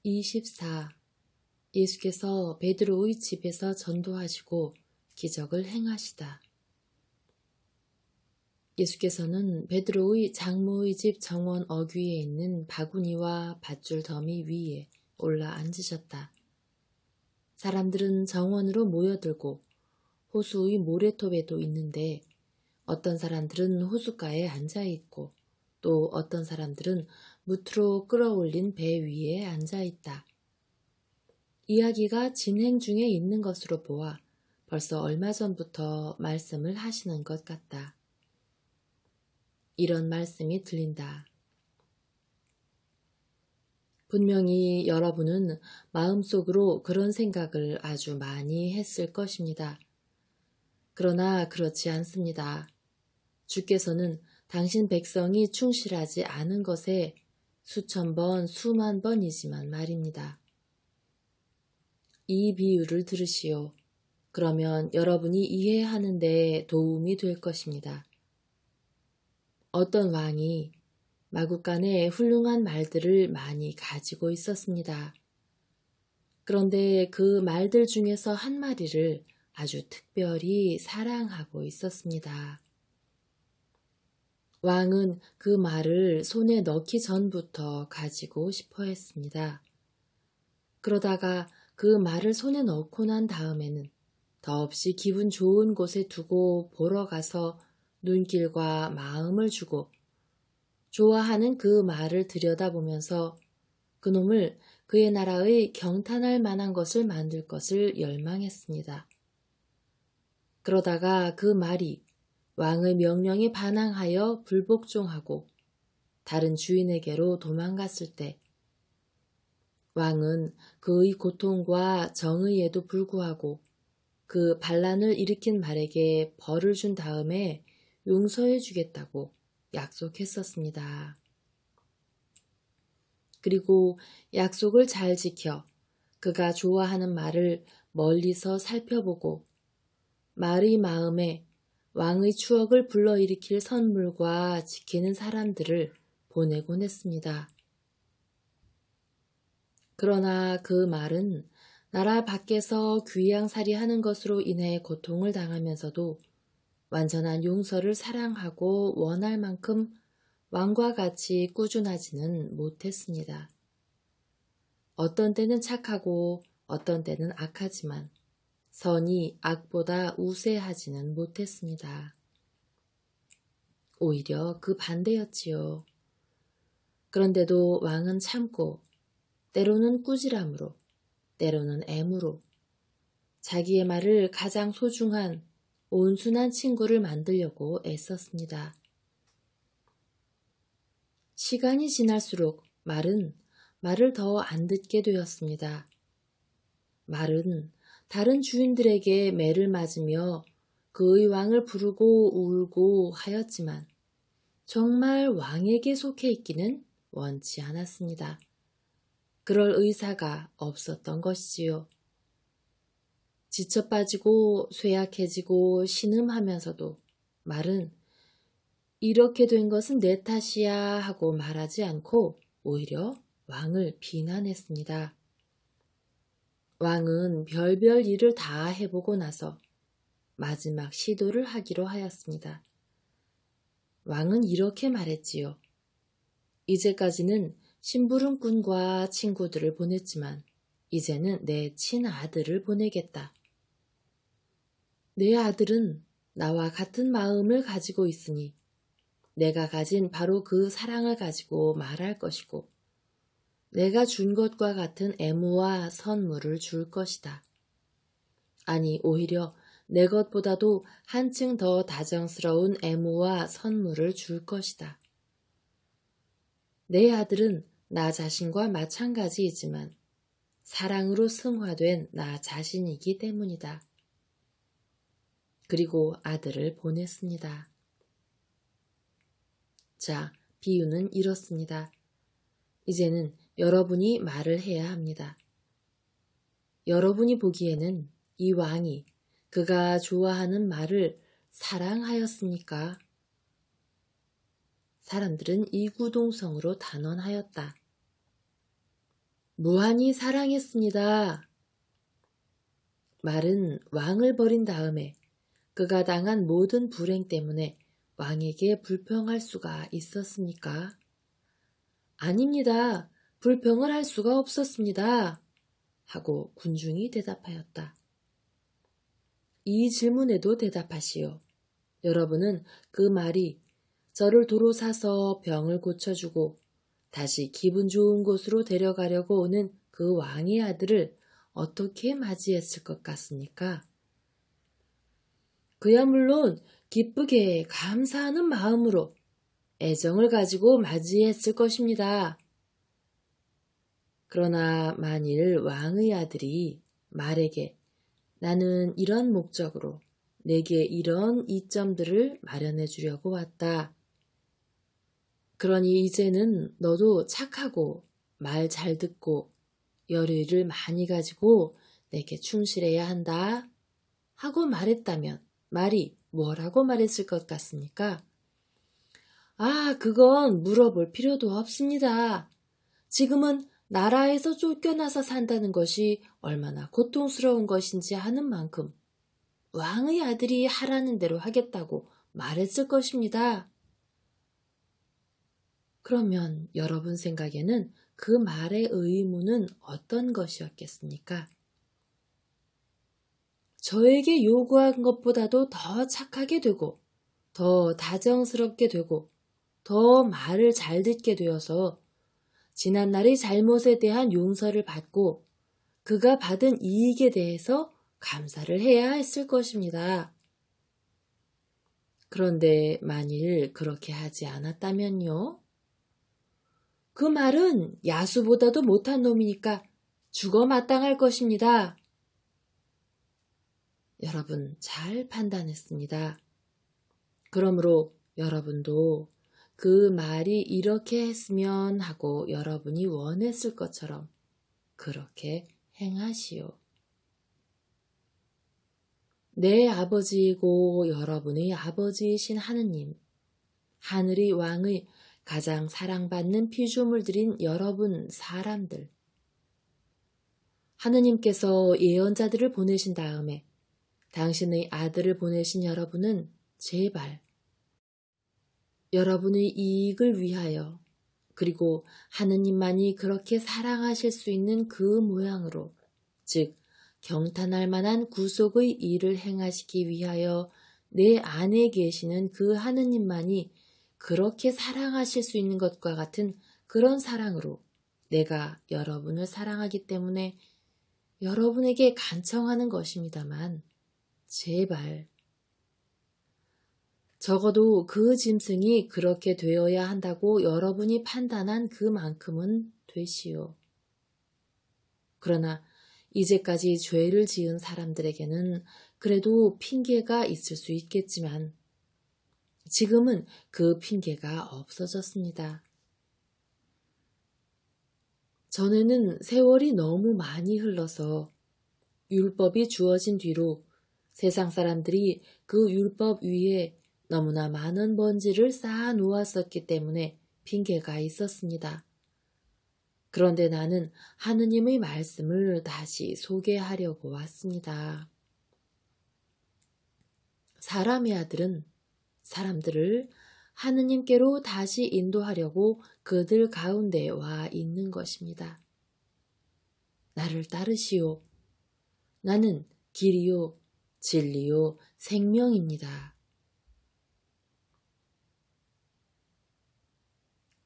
24. 예수께서 베드로의 집에서 전도하시고 기적을 행하시다. 예수께서는 베드로의 장모의 집 정원 어귀에 있는 바구니와 밧줄 더미 위에 올라 앉으셨다. 사람들은 정원으로 모여들고 호수의 모래톱에도 있는데 어떤 사람들은 호숫가에 앉아있고 또 어떤 사람들은 무트로 끌어올린 배 위에 앉아있다. 이야기가 진행 중에 있는 것으로 보아 벌써 얼마 전부터 말씀을 하시는 것 같다. 이런 말씀이 들린다. 분명히 여러분은 마음속으로 그런 생각을 아주 많이 했을 것입니다. 그러나 그렇지 않습니다. 주께서는 당신 백성이 충실하지 않은 것에 수천 번, 수만 번이지만 말입니다. 이 비유를 들으시오. 그러면 여러분이 이해하는 데 도움이 될 것입니다. 어떤 왕이 마구간에 훌륭한 말들을 많이 가지고 있었습니다. 그런데 그 말들 중에서 한 마리를 아주 특별히 사랑하고 있었습니다. 왕은 그 말을 손에 넣기 전부터 가지고 싶어 했습니다. 그러다가 그 말을 손에 넣고 난 다음에는 더없이 기분 좋은 곳에 두고 보러 가서 눈길과 마음을 주고 좋아하는 그 말을 들여다보면서 그놈을 그의 나라의 경탄할 만한 것을 만들 것을 열망했습니다. 그러다가 그 말이 왕의 명령에 반항하여 불복종하고 다른 주인에게로 도망갔을 때 왕은 그의 고통과 정의에도 불구하고 그 반란을 일으킨 말에게 벌을 준 다음에 용서해 주겠다고 약속했었습니다. 그리고 약속을 잘 지켜 그가 좋아하는 말을 멀리서 살펴보고 말의 마음에 왕의 추억을 불러일으킬 선물과 지키는 사람들을 보내곤 했습니다. 그러나 그 말은 나라 밖에서 귀양살이 하는 것으로 인해 고통을 당하면서도 완전한 용서를 사랑하고 원할 만큼 왕과 같이 꾸준하지는 못했습니다. 어떤 때는 착하고 어떤 때는 악하지만 선이 악보다 우세하지는 못했습니다. 오히려 그 반대였지요. 그런데도 왕은 참고 때로는 꾸지람으로 때로는 애무로 자기의 말을 가장 소중한 온순한 친구를 만들려고 애썼습니다. 시간이 지날수록 말은 말을 더 안 듣게 되었습니다. 말은 다른 주인들에게 매를 맞으며 그의 왕을 부르고 울고 하였지만 정말 왕에게 속해 있기는 원치 않았습니다. 그럴 의사가 없었던 것이지요. 지쳐 빠지고 쇠약해지고 신음하면서도 말은 이렇게 된 것은 내 탓이야 하고 말하지 않고 오히려 왕을 비난했습니다. 왕은 별별 일을 다 해보고 나서 마지막 시도를 하기로 하였습니다. 왕은 이렇게 말했지요. 이제까지는 심부름꾼과 친구들을 보냈지만 이제는 내 친아들을 보내겠다. 내 아들은 나와 같은 마음을 가지고 있으니 내가 가진 바로 그 사랑을 가지고 말할 것이고 내가 준 것과 같은 애무와 선물을 줄 것이다. 아니 오히려 내 것보다도 한층 더 다정스러운 애무와 선물을 줄 것이다. 내 아들은 나 자신과 마찬가지이지만 사랑으로 승화된 나 자신이기 때문이다. 그리고 아들을 보냈습니다. 자, 비유는 이렇습니다. 이제는 여러분이 말을 해야 합니다. 여러분이 보기에는 이 왕이 그가 좋아하는 말을 사랑하였습니까? 사람들은 이구동성으로 단언하였다. 무한히 사랑했습니다. 말은 왕을 버린 다음에 그가 당한 모든 불행 때문에 왕에게 불평할 수가 있었습니까? 아닙니다. 불평을 할 수가 없었습니다. 하고 군중이 대답하였다. 이 질문에도 대답하시오. 여러분은 그 말이 저를 도로 사서 병을 고쳐주고 다시 기분 좋은 곳으로 데려가려고 오는 그 왕의 아들을 어떻게 맞이했을 것 같습니까? 그야 물론 기쁘게 감사하는 마음으로 애정을 가지고 맞이했을 것입니다. 그러나 만일 왕의 아들이 말에게 나는 이런 목적으로 내게 이런 이점들을 마련해 주려고 왔다. 그러니 이제는 너도 착하고 말 잘 듣고 열의를 많이 가지고 내게 충실해야 한다. 하고 말했다면 말이 뭐라고 말했을 것 같습니까? 아, 그건 물어볼 필요도 없습니다. 지금은 나라에서 쫓겨나서 산다는 것이 얼마나 고통스러운 것인지 하는 만큼 왕의 아들이 하라는 대로 하겠다고 말했을 것입니다. 그러면 여러분 생각에는 그 말의 의무는 어떤 것이었겠습니까? 저에게 요구한 것보다도 더 착하게 되고, 더 다정스럽게 되고, 더 말을 잘 듣게 되어서 지난날의 잘못에 대한 용서를 받고 그가 받은 이익에 대해서 감사를 해야 했을 것입니다. 그런데 만일 그렇게 하지 않았다면요? 그 말은 야수보다도 못한 놈이니까 죽어 마땅할 것입니다. 여러분 잘 판단했습니다. 그러므로 여러분도 그 말이 이렇게 했으면 하고 여러분이 원했을 것처럼 그렇게 행하시오. 내 아버지이고 여러분의 아버지이신 하느님, 하늘의 왕의 가장 사랑받는 피조물들인 여러분 사람들. 하느님께서 예언자들을 보내신 다음에 당신의 아들을 보내신 여러분은 제발 여러분의 이익을 위하여 그리고 하느님만이 그렇게 사랑하실 수 있는 그 모양으로 즉 경탄할 만한 구속의 일을 행하시기 위하여 내 안에 계시는 그 하느님만이 그렇게 사랑하실 수 있는 것과 같은 그런 사랑으로 내가 여러분을 사랑하기 때문에 여러분에게 간청하는 것입니다만 제발 적어도 그 짐승이 그렇게 되어야 한다고 여러분이 판단한 그만큼은 되시오. 그러나 이제까지 죄를 지은 사람들에게는 그래도 핑계가 있을 수 있겠지만 지금은 그 핑계가 없어졌습니다. 전에는 세월이 너무 많이 흘러서 율법이 주어진 뒤로 세상 사람들이 그 율법 위에 너무나 많은 먼지를 쌓아 놓았었기 때문에 핑계가 있었습니다. 그런데 나는 하느님의 말씀을 다시 소개하려고 왔습니다. 사람의 아들은 사람들을 하느님께로 다시 인도하려고 그들 가운데 와 있는 것입니다. 나를 따르시오. 나는 길이요, 진리요, 생명입니다.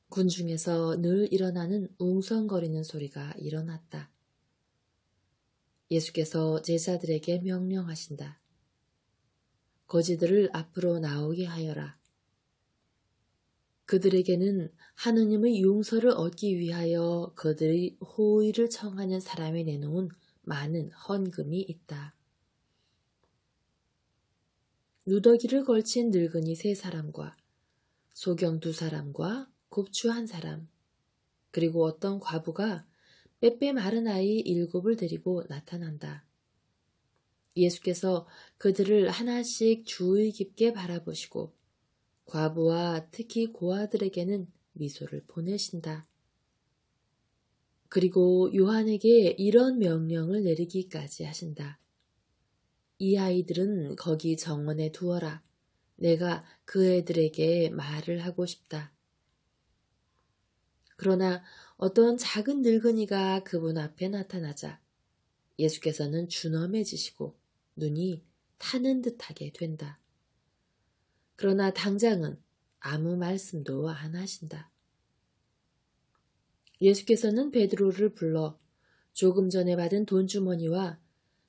군중에서 늘 일어나는 웅성거리는 소리가 일어났다. 예수께서 제자들에게 명령하신다. 거지들을 앞으로 나오게 하여라. 그들에게는 하느님의 용서를 얻기 위하여 그들의 호의를 청하는 사람이 내놓은 많은 헌금이 있다. 누더기를 걸친 늙은이 3사람과 소경 2사람과 곱추 1사람, 그리고 어떤 과부가 빼빼 마른 아이 7을 데리고 나타난다. 예수께서 그들을 하나씩 주의 깊게 바라보시고 과부와 특히 고아들에게는 미소를 보내신다. 그리고 요한에게 이런 명령을 내리기까지 하신다. 이 아이들은 거기 정원에 두어라. 내가 그 애들에게 말을 하고 싶다. 그러나 어떤 작은 늙은이가 그분 앞에 나타나자 예수께서는 준엄해지시고 눈이 타는 듯하게 된다. 그러나 당장은 아무 말씀도 안 하신다. 예수께서는 베드로를 불러 조금 전에 받은 돈주머니와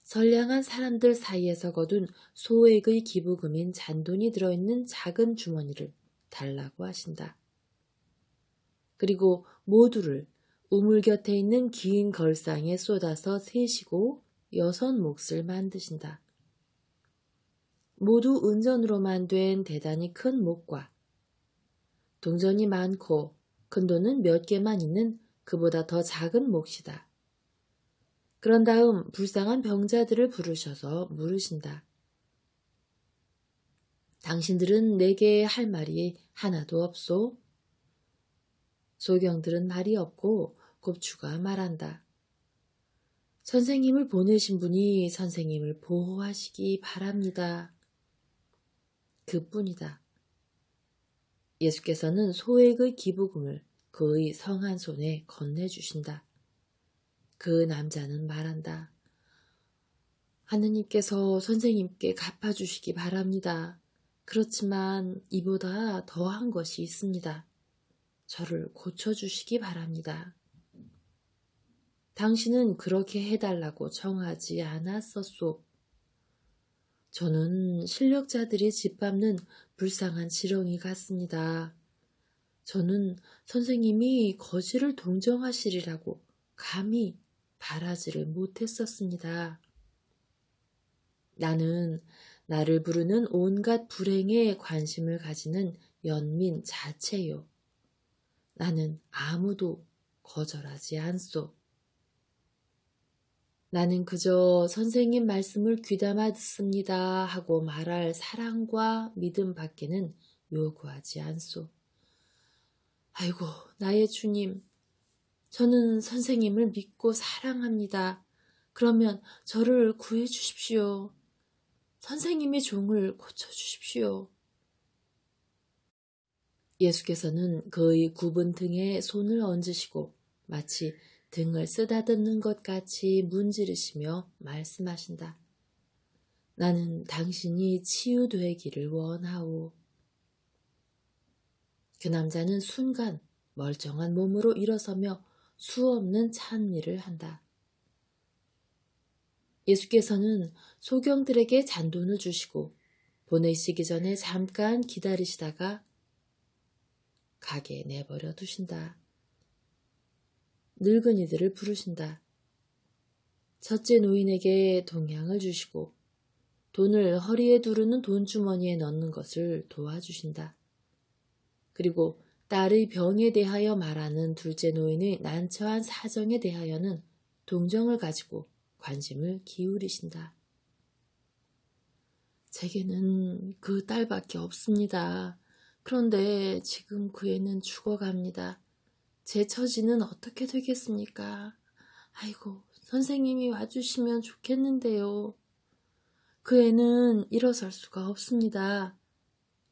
선량한 사람들 사이에서 거둔 소액의 기부금인 잔돈이 들어있는 작은 주머니를 달라고 하신다. 그리고 모두를 우물 곁에 있는 긴 걸상에 쏟아서 세시고 6몫을 만드신다. 모두 은전으로만 된 대단히 큰 몫과 동전이 많고 큰 돈은 몇 개만 있는 그보다 더 작은 몫이다. 그런 다음 불쌍한 병자들을 부르셔서 물으신다. 당신들은 내게 할 말이 하나도 없소? 소경들은 말이 없고 곱추가 말한다. 선생님을 보내신 분이 선생님을 보호하시기 바랍니다. 그뿐이다. 예수께서는 소액의 기부금을 그의 성한 손에 건네주신다. 그 남자는 말한다. 하느님께서 선생님께 갚아주시기 바랍니다. 그렇지만 이보다 더한 것이 있습니다. 저를 고쳐주시기 바랍니다. 당신은 그렇게 해달라고 청하지 않았었소. 저는 실력자들이 짓밟는 불쌍한 지렁이 같습니다. 저는 선생님이 거지를 동정하시리라고 감히 바라지를 못했었습니다. 나는 나를 부르는 온갖 불행에 관심을 가지는 연민 자체요. 나는 아무도 거절하지 않소. 나는 그저 선생님 말씀을 귀담아 듣습니다 하고 말할 사랑과 믿음 밖에는 요구하지 않소. 아이고, 나의 주님, 저는 선생님을 믿고 사랑합니다. 그러면 저를 구해 주십시오. 선생님의 종을 고쳐 주십시오. 예수께서는 그의 굽은 등에 손을 얹으시고 마치 등을 쓰다듬는 것 같이 문지르시며 말씀하신다. 나는 당신이 치유되기를 원하오. 그 남자는 순간 멀쩡한 몸으로 일어서며 수없는 찬미를 한다. 예수께서는 소경들에게 잔돈을 주시고 보내시기 전에 잠깐 기다리시다가 가게 내버려 두신다. 늙은이들을 부르신다. 첫째 노인에게 동양을 주시고 돈을 허리에 두르는 돈주머니에 넣는 것을 도와주신다. 그리고 딸의 병에 대하여 말하는 둘째 노인의 난처한 사정에 대하여는 동정을 가지고 관심을 기울이신다. 제게는 그 딸밖에 없습니다. 그런데 지금 그 애는 죽어갑니다. 제 처지는 어떻게 되겠습니까? 아이고, 선생님이 와주시면 좋겠는데요. 그 애는 일어설 수가 없습니다.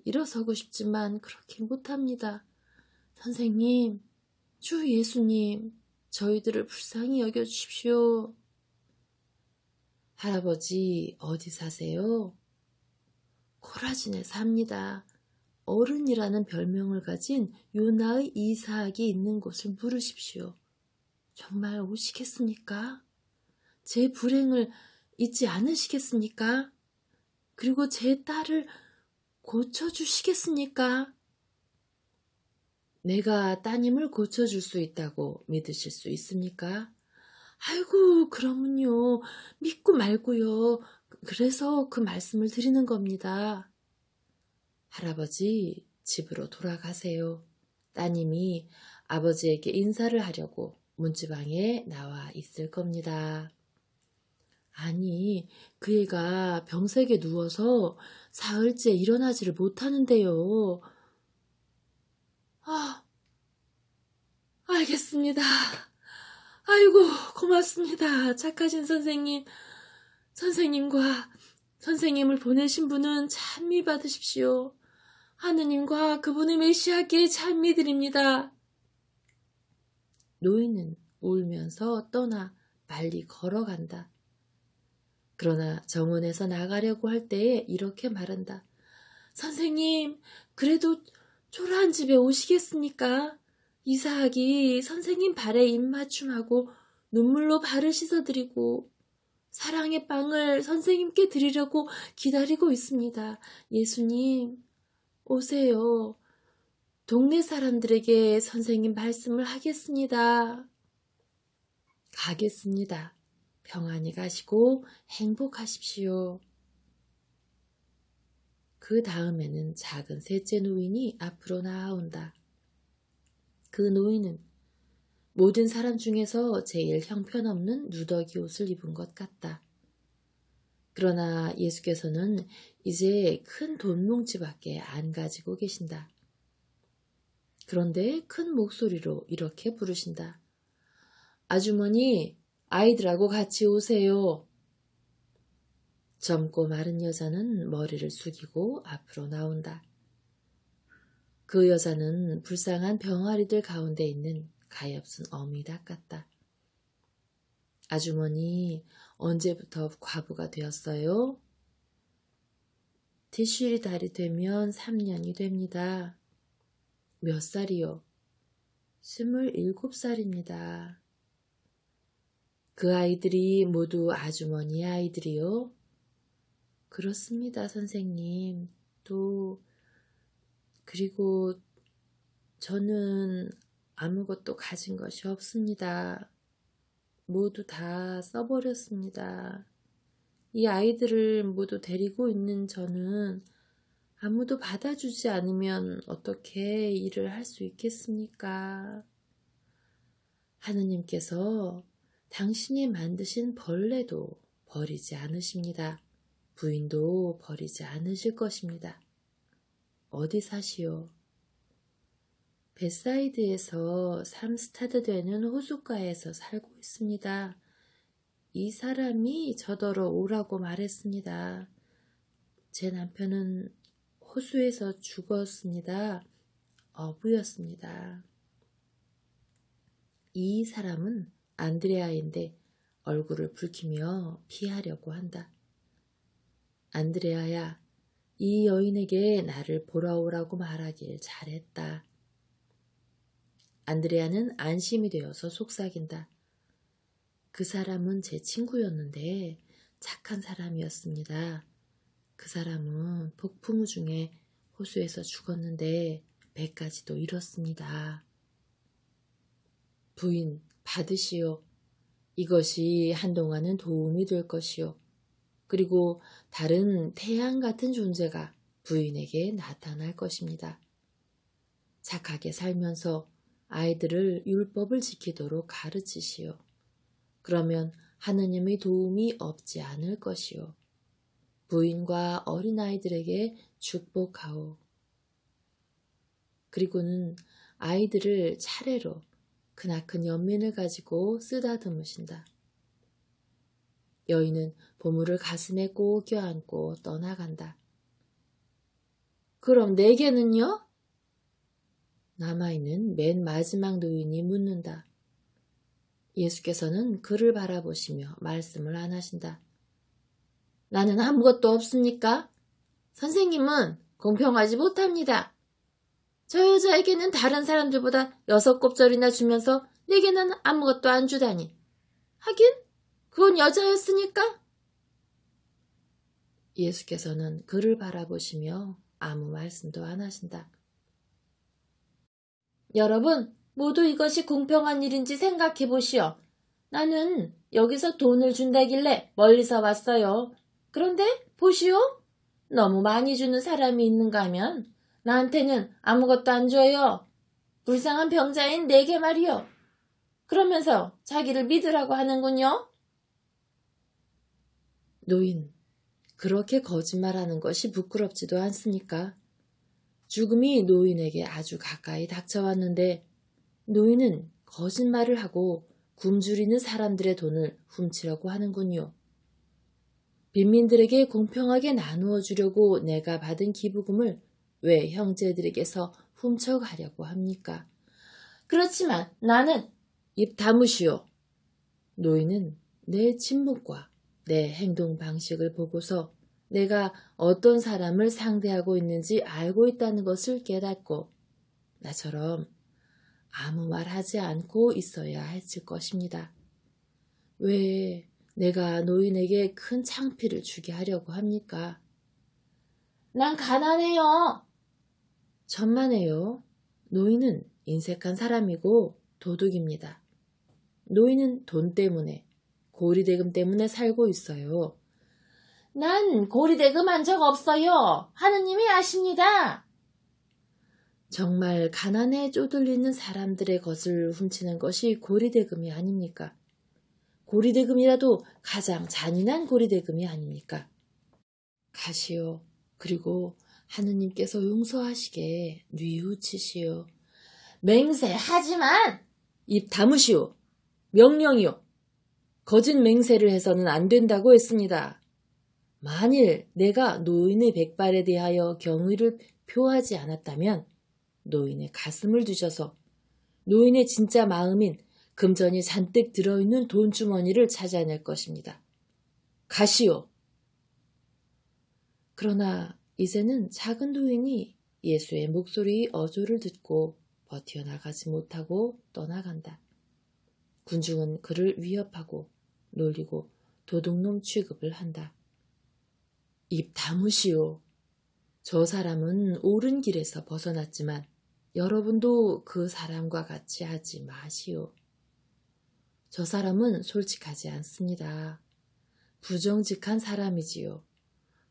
일어서고 싶지만 그렇게 못합니다. 선생님, 주 예수님, 저희들을 불쌍히 여겨주십시오. 할아버지, 어디 사세요? 코라진에 삽니다. 어른이라는 별명을 가진 요나의 이삭이 있는 곳을 물으십시오. 정말 오시겠습니까? 제 불행을 잊지 않으시겠습니까? 그리고 제 딸을 고쳐주시겠습니까? 내가 따님을 고쳐줄 수 있다고 믿으실 수 있습니까? 아이고, 그러면요. 믿고 말고요. 그래서 그 말씀을 드리는 겁니다. 할아버지, 집으로 돌아가세요. 따님이 아버지에게 인사를 하려고 문지방에 나와 있을 겁니다. 아니, 그 애가 병석에 누워서 사흘째 일어나지를 못하는데요. 아, 알겠습니다. 아이고, 고맙습니다. 착하신 선생님. 선생님과 선생님을 보내신 분은 찬미 받으십시오. 하느님과 그분의 메시아께 찬미 드립니다. 노인은 울면서 떠나 빨리 걸어간다. 그러나 정원에서 나가려고 할 때에 이렇게 말한다. 선생님, 그래도 초라한 집에 오시겠습니까? 이사학이 선생님 발에 입맞춤하고 눈물로 발을 씻어드리고 사랑의 빵을 선생님께 드리려고 기다리고 있습니다. 예수님, 오세요. 동네 사람들에게 선생님 말씀을 하겠습니다. 가겠습니다. 평안히 가시고 행복하십시오. 그 다음에는 작은 셋째 노인이 앞으로 나아온다. 그 노인은 모든 사람 중에서 제일 형편없는 누더기 옷을 입은 것 같다. 그러나 예수께서는 이제 큰 돈뭉치밖에 안 가지고 계신다. 그런데 큰 목소리로 이렇게 부르신다. 아주머니, 아이들하고 같이 오세요. 젊고 마른 여자는 머리를 숙이고 앞으로 나온다. 그 여자는 불쌍한 병아리들 가운데 있는 가엾은 어미닭 같다. 아주머니, 언제부터 과부가 되었어요? 티슈리 달이 되면 3년이 됩니다. 몇 살이요? 27살입니다. 그 아이들이 모두 아주머니의 아이들이요? 그렇습니다, 선생님. 그리고 저는 아무것도 가진 것이 없습니다. 모두 다 써버렸습니다. 이 아이들을 모두 데리고 있는 저는 아무도 받아주지 않으면 어떻게 일을 할 수 있겠습니까? 하느님께서 당신이 만드신 벌레도 버리지 않으십니다. 부인도 버리지 않으실 것입니다. 어디 사시오? 벳사이드에서 3스타드 되는 호숫가에서 살고 있습니다. 이 사람이 저더러 오라고 말했습니다. 제 남편은 호수에서 죽었습니다. 어부였습니다. 이 사람은 안드레아인데 얼굴을 붉히며 피하려고 한다. 안드레아야, 이 여인에게 나를 보러 오라고 말하길 잘했다. 안드레아는 안심이 되어서 속삭인다. 그 사람은 제 친구였는데 착한 사람이었습니다. 그 사람은 폭풍우 중에 호수에서 죽었는데 배까지도 잃었습니다. 부인, 받으시오. 이것이 한동안은 도움이 될 것이오. 그리고 다른 태양 같은 존재가 부인에게 나타날 것입니다. 착하게 살면서 아이들을 율법을 지키도록 가르치시오. 그러면 하느님의 도움이 없지 않을 것이오. 부인과 어린아이들에게 축복하오. 그리고는 아이들을 차례로 크나큰 연민을 가지고 쓰다듬으신다. 여인은 보물을 가슴에 꼭 껴안고 떠나간다. 그럼 내게는요? 남아있는 맨 마지막 노인이 묻는다. 예수께서는 그를 바라보시며 말씀을 안 하신다. 나는 아무것도 없습니까? 선생님은 공평하지 못합니다. 저 여자에게는 다른 사람들보다 6곱절이나 주면서 내게는 아무것도 안 주다니. 하긴 그건 여자였으니까. 예수께서는 그를 바라보시며 아무 말씀도 안 하신다. 여러분, 모두 이것이 공평한 일인지 생각해 보시오. 나는 여기서 돈을 준다길래 멀리서 왔어요. 그런데 보시오. 너무 많이 주는 사람이 있는가 하면 나한테는 아무것도 안 줘요. 불쌍한 병자인 내게 말이요. 그러면서 자기를 믿으라고 하는군요. 노인, 그렇게 거짓말하는 것이 부끄럽지도 않습니까? 죽음이 노인에게 아주 가까이 닥쳐왔는데 노인은 거짓말을 하고 굶주리는 사람들의 돈을 훔치려고 하는군요. 빈민들에게 공평하게 나누어 주려고 내가 받은 기부금을 왜 형제들에게서 훔쳐가려고 합니까? 그렇지만 나는 입 다무시오. 노인은 내 침묵과 내 행동 방식을 보고서 내가 어떤 사람을 상대하고 있는지 알고 있다는 것을 깨닫고 나처럼 아무 말 하지 않고 있어야 했을 것입니다. 왜 내가 노인에게 큰 창피를 주게 하려고 합니까? 난 가난해요. 천만에요. 노인은 인색한 사람이고 도둑입니다. 노인은 돈 때문에, 고리대금 때문에 살고 있어요. 난 고리대금 한 적 없어요. 하느님이 아십니다. 정말 가난에 쪼들리는 사람들의 것을 훔치는 것이 고리대금이 아닙니까? 고리대금이라도 가장 잔인한 고리대금이 아닙니까? 가시오. 그리고 하느님께서 용서하시게 뉘우치시오. 맹세하지만 입 다무시오. 명령이요. 거짓 맹세를 해서는 안 된다고 했습니다. 만일 내가 노인의 백발에 대하여 경의를 표하지 않았다면 노인의 가슴을 뒤져서 노인의 진짜 마음인 금전이 잔뜩 들어있는 돈주머니를 찾아낼 것입니다. 가시오. 그러나 이제는 작은 노인이 예수의 목소리의 어조를 듣고 버텨나가지 못하고 떠나간다. 군중은 그를 위협하고 놀리고 도둑놈 취급을 한다. 입 다무시오. 저 사람은 옳은 길에서 벗어났지만 여러분도 그 사람과 같이 하지 마시오. 저 사람은 솔직하지 않습니다. 부정직한 사람이지요.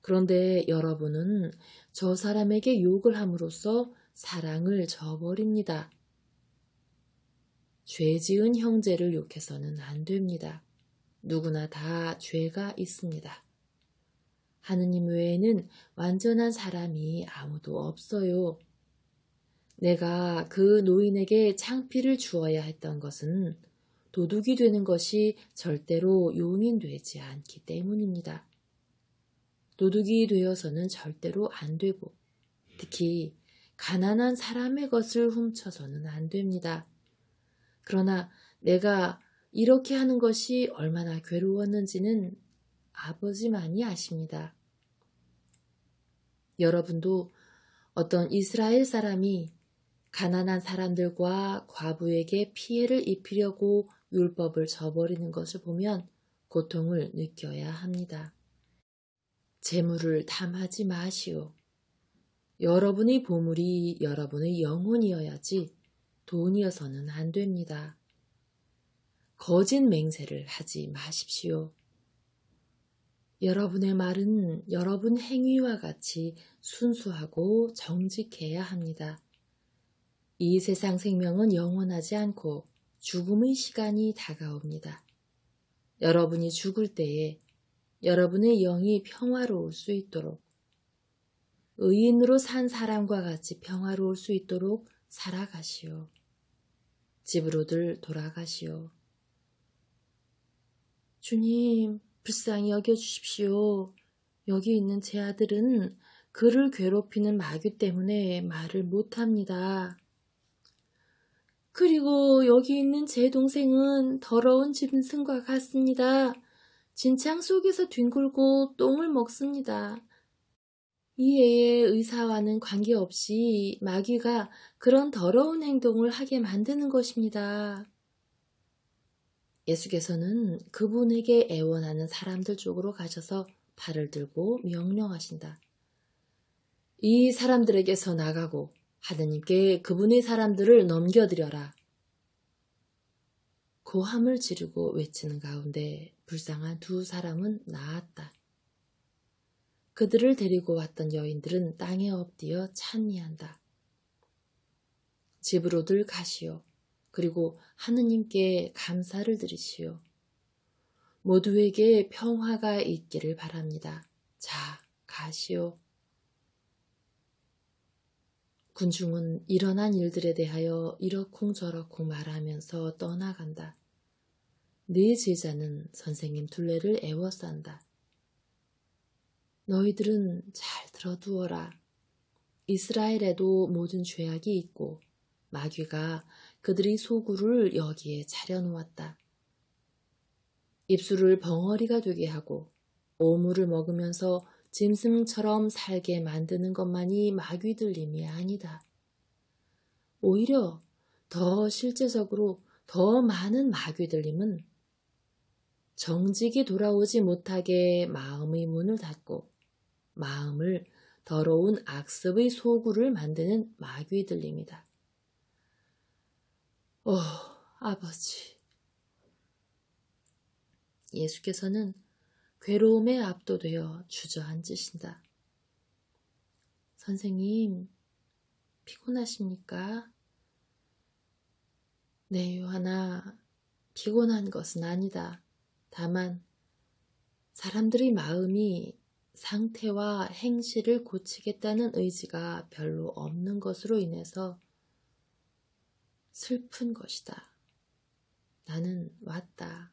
그런데 여러분은 저 사람에게 욕을 함으로써 사랑을 저버립니다. 죄 지은 형제를 욕해서는 안 됩니다. 누구나 다 죄가 있습니다. 하느님 외에는 완전한 사람이 아무도 없어요. 내가 그 노인에게 창피를 주어야 했던 것은 도둑이 되는 것이 절대로 용인되지 않기 때문입니다. 도둑이 되어서는 절대로 안 되고 특히 가난한 사람의 것을 훔쳐서는 안 됩니다. 그러나 내가 이렇게 하는 것이 얼마나 괴로웠는지는 아버지만이 아십니다. 여러분도 어떤 이스라엘 사람이 가난한 사람들과 과부에게 피해를 입히려고 율법을 저버리는 것을 보면 고통을 느껴야 합니다. 재물을 탐하지 마시오. 여러분의 보물이 여러분의 영혼이어야지 돈이어서는 안 됩니다. 거짓 맹세를 하지 마십시오. 여러분의 말은 여러분 행위와 같이 순수하고 정직해야 합니다. 이 세상 생명은 영원하지 않고 죽음의 시간이 다가옵니다. 여러분이 죽을 때에 여러분의 영이 평화로울 수 있도록 의인으로 산 사람과 같이 평화로울 수 있도록 살아가시오. 집으로들 돌아가시오. 주님, 불쌍히 여겨주십시오. 여기 있는 제 아들은 그를 괴롭히는 마귀 때문에 말을 못합니다. 그리고 여기 있는 제 동생은 더러운 짐승과 같습니다. 진창 속에서 뒹굴고 똥을 먹습니다. 이 애의 의사와는 관계없이 마귀가 그런 더러운 행동을 하게 만드는 것입니다. 예수께서는 그분에게 애원하는 사람들 쪽으로 가셔서 팔을 들고 명령하신다. 이 사람들에게서 나가고 하느님께 그분의 사람들을 넘겨드려라. 고함을 지르고 외치는 가운데 불쌍한 두 사람은 나았다. 그들을 데리고 왔던 여인들은 땅에 엎드려 찬미한다. 집으로들 가시오. 그리고 하느님께 감사를 드리시오. 모두에게 평화가 있기를 바랍니다. 자, 가시오. 군중은 일어난 일들에 대하여 이러쿵저러쿵 말하면서 떠나간다. 네 제자는 선생님 둘레를 애워싼다. 너희들은 잘 들어두어라. 이스라엘에도 모든 죄악이 있고 마귀가 그들의 소굴을 여기에 차려놓았다. 입술을 벙어리가 되게 하고 오물을 먹으면서 짐승처럼 살게 만드는 것만이 마귀 들림이 아니다. 오히려 더 실제적으로 더 많은 마귀 들림은 정직이 돌아오지 못하게 마음의 문을 닫고 마음을 더러운 악습의 소굴을 만드는 마귀 들림이다. 아버지. 예수께서는 괴로움에 압도되어 주저앉으신다. 선생님, 피곤하십니까? 네, 요한아, 피곤한 것은 아니다. 다만 사람들의 마음이 상태와 행실을 고치겠다는 의지가 별로 없는 것으로 인해서 슬픈 것이다. 나는 왔다.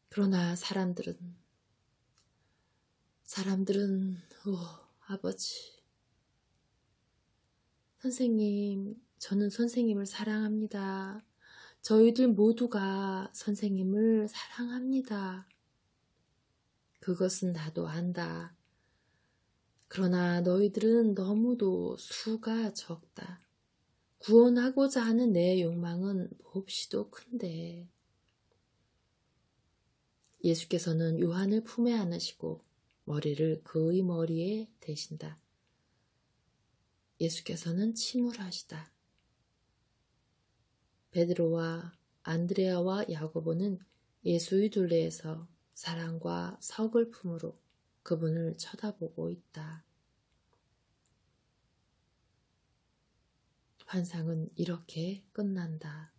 그러나 사람들은 아버지. 선생님, 저는 선생님을 사랑합니다. 저희들 모두가 선생님을 사랑합니다. 그것은 나도 안다. 그러나 너희들은 너무도 수가 적다. 구원하고자 하는 내 욕망은 몹시도 큰데. 예수께서는 요한을 품에 안으시고 머리를 그의 머리에 대신다. 예수께서는 침울하시다. 베드로와 안드레아와 야고보는 예수의 둘레에서 사랑과 서글픔으로 그분을 쳐다보고 있다. 환상은 이렇게 끝난다.